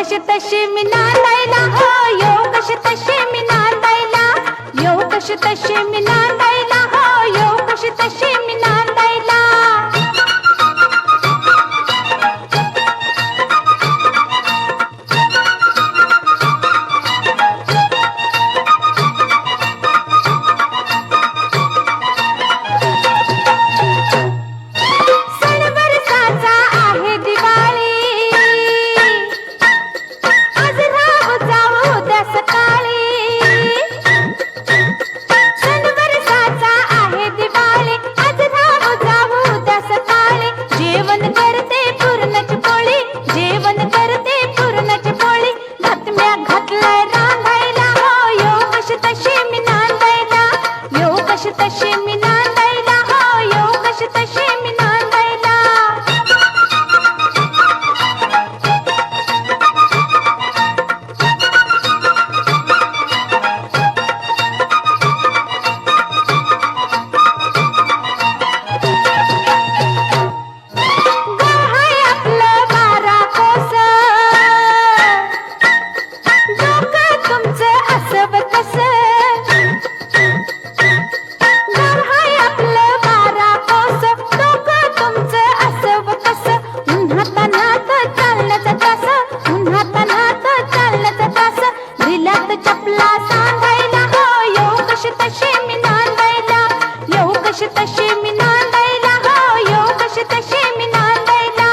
कशी तशी मी नांदायला हो, येऊ कशी तशी मी नांदायला, येऊ कशी तशी मी नांदायला हो, येऊ कशी तशी मी नांदायला. चपला सांगायला हो, येऊ कशी तशी मी नांदायला, येऊ कशी तशी मी नांदायला हो, येऊ कशी तशी मी नांदायला.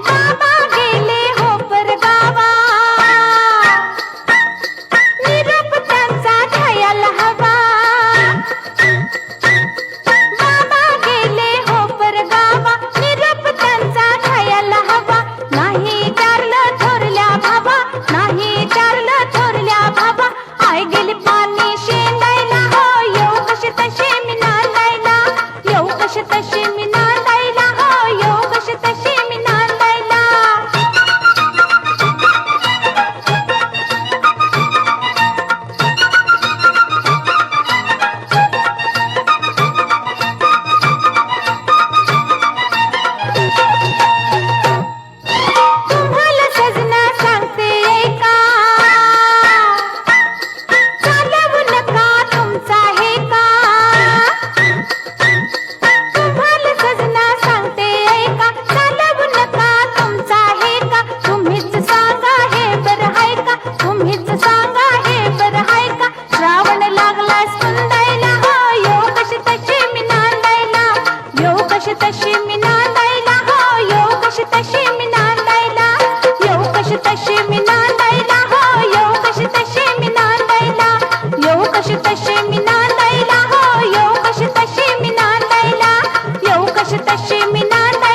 बाबा गेले हो परगावा, निरोप त्यांचा घ्यायला हवा. बाबा गेले हो परगावा, निरोप त्यांचा घ्यायला हवा. नाही विचारलं थोरल्या बाबा, नाही विचारलं थोरल्या बाबा. आई गेली पाणी शेंदायला हो, येऊ कशी तशी मी नांदायला, येऊ कशी तशी मी नांदायला हो, येऊ कशी तशी मी नांदायला. तुम्हाला सजना सांगते ऐका, चालवू नका तुमचा हे का. तुम्हाला सजना सांगते ऐका, चालवू नका तुमचा हे का. तुम्हीच सांगा हे बरं हाय का, तुम्हीच सांगा हे बरं हाय का. श्रावण लागला सुंदायला हो, येऊ कशी तशी मी नांदायला, येऊ कशी तशी मी नांदायला हो, येऊ कशी तशी मी नांदायला, येऊ कशी तशी मी नांदायला हो, येऊ कशी तशी मी नांदायला, येऊ कशी तशी मी नांदायला हो, येऊ कशी तशी मी नांदायला, येऊ कशी तशी मी नांदायला.